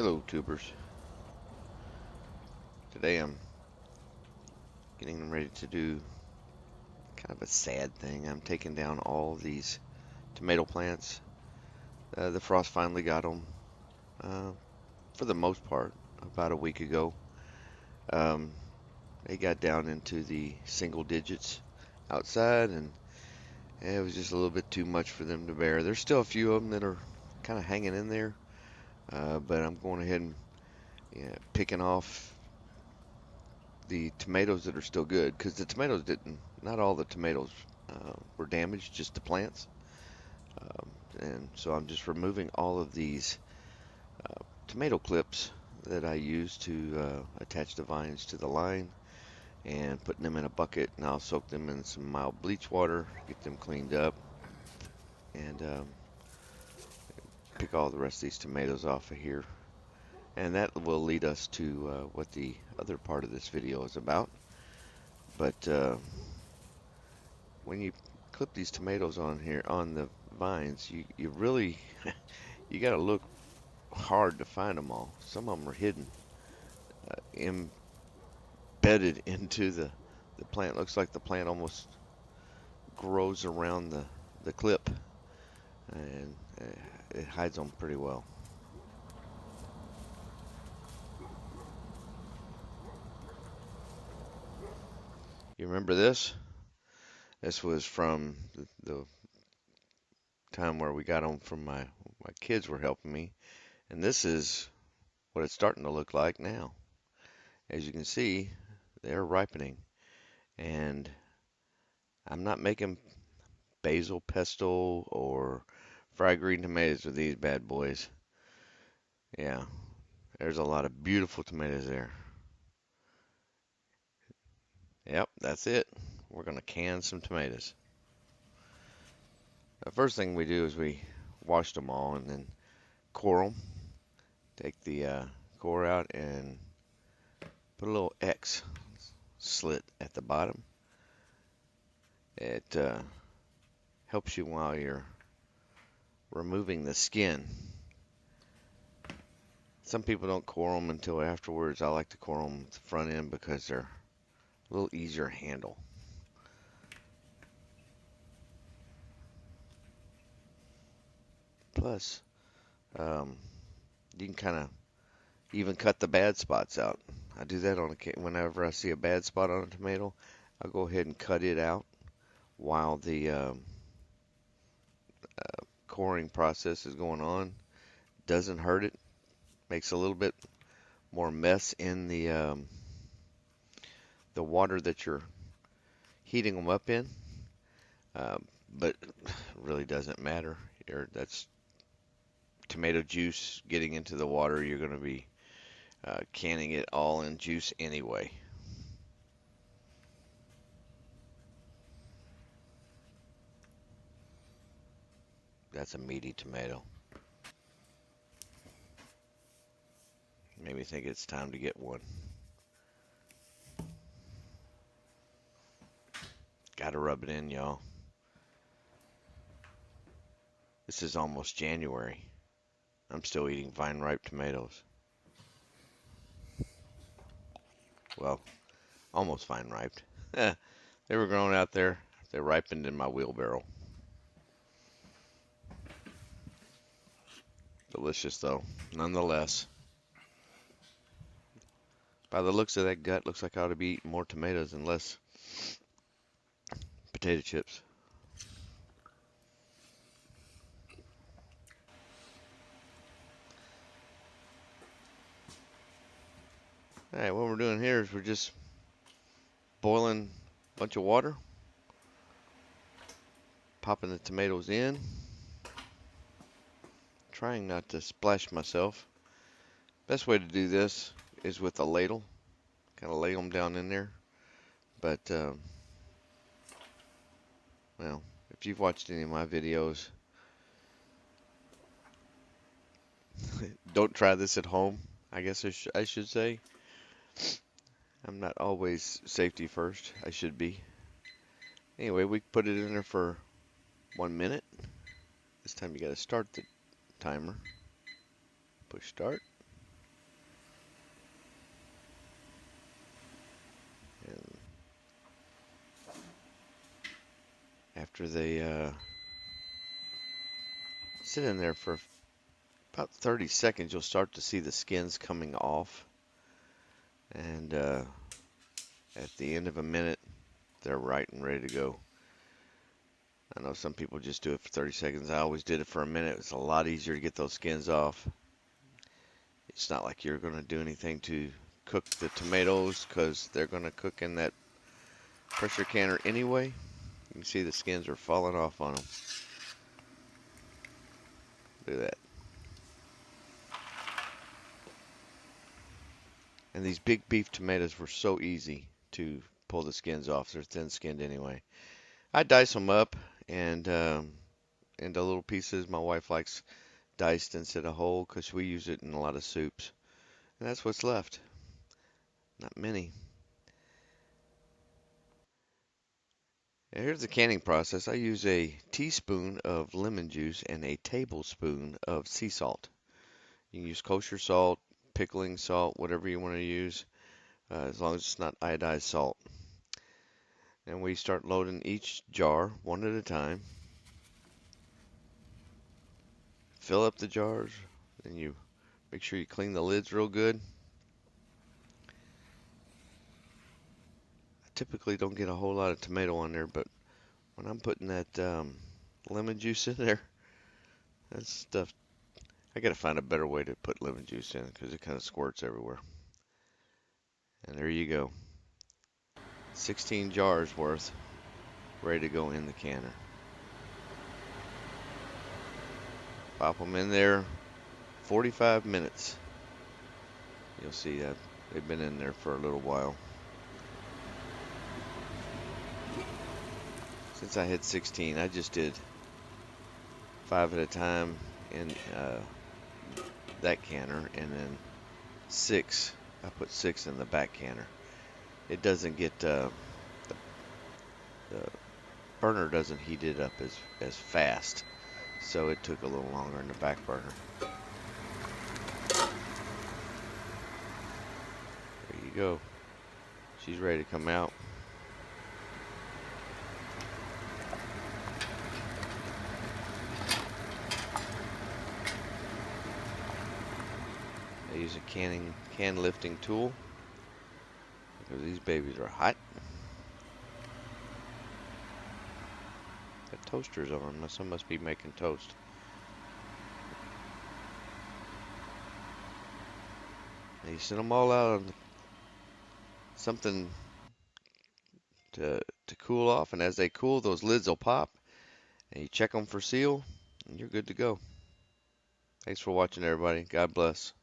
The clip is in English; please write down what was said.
Hello, tubers. Today I'm getting ready to do kind of a sad thing. I'm taking down all these tomato plants. The frost finally got them, uh, for the most part, about a week ago. Um, they got down into the single digits outside, and it was just a little bit too much for them to bear. There's still a few of them that are kind of hanging in there, but I'm going ahead and picking off the tomatoes that are still good, because the tomatoes didn't, not all the tomatoes were damaged, just the plants. Um, and so I'm just removing all of these tomato clips that I use to attach the vines to the line and putting them in a bucket, and I'll soak them in some mild bleach water, get them cleaned up, and pick all the rest of these tomatoes off of here. And that will lead us to what the other part of this video is about. But when you clip these tomatoes on here on the vines, you really you got to look hard to find them all. Some of them are hidden, embedded into the plant. Looks like the plant almost grows around the clip, and it hides them pretty well. You remember this? This was from the time where we got them from my kids were helping me, and this is what it's starting to look like now. As you can see, they're ripening, and I'm not making basil pesto or fried green tomatoes with these bad boys. Yeah, there's a lot of beautiful tomatoes there. Yep, that's it. We're gonna can some tomatoes. The first thing we do is we wash them all and then core them. Take the core out and put a little X slit at the bottom. It helps you while you're removing the skin. Some people don't core them until afterwards. I like to core them at the front end because they're a little easier to handle. Plus, um, you can kind of even cut the bad spots out. I do that on whenever I see a bad spot on a tomato. I'll go ahead and cut it out while the coring process is going on. Doesn't hurt it. Makes a little bit more mess in the water that you're heating them up in, but it really doesn't matter. That's tomato juice getting into the water. You're going to be canning it all in juice anyway. That's a meaty tomato. Made me think it's time to get one. Gotta rub it in, y'all. This is almost January. I'm still eating vine ripe tomatoes. Well, almost vine ripe. They were growing out there. They ripened in my wheelbarrow. Delicious though, nonetheless. By the looks of that gut, looks like I ought to be eating more tomatoes and less potato chips. Alright, what we're doing here is we're just boiling a bunch of water, popping the tomatoes in, trying not to splash myself. Best way to do this is with a ladle, kind of lay them down in there. But, well, if you've watched any of my videos, don't try this at home, I guess I should say. I'm not always safety first. I should be. Anyway, we put it in there for 1 minute. This time you got to start the timer. Push start. After they sit in there for about 30 seconds, you'll start to see the skins coming off. And at the end of a minute, they're right and ready to go. I know some people just do it for 30 seconds. I always did it for a minute. It's a lot easier to get those skins off. It's not like you're going to do anything to cook the tomatoes because they're going to cook in that pressure canner anyway. You can see the skins are falling off on them. Look at that. And these big beef tomatoes were so easy to pull the skins off. They're thin skinned anyway. I dice them up and into little pieces. My wife likes diced instead of whole because we use it in a lot of soups. And that's what's left. Not many. Now here's the canning process. I use a teaspoon of lemon juice and a tablespoon of sea salt. You can use kosher salt, pickling salt, whatever you want to use, as long as it's not iodized salt. And we start loading each jar one at a time. Fill up the jars, and you make sure you clean the lids real good. I typically don't get a whole lot of tomato on there, but when I'm putting that lemon juice in there, that stuff, I gotta find a better way to put lemon juice in because it kind of squirts everywhere. And there you go. 16 jars worth ready to go in the canner. Pop them in there 45 minutes. You'll see that they've been in there for a little while. Since I had 16, I just did 5 at a time in that canner, and then 6. I put 6 in the back canner. It doesn't get the burner doesn't heat it up as fast, so it took a little longer in the back burner. There you go. She's ready to come out. I use a can lifting tool because these babies are hot. Got toasters on. Someone must be making toast. And you send them all out on something to cool off, and as they cool, those lids will pop, and you check them for seal, and you're good to go. Thanks for watching, everybody. God bless.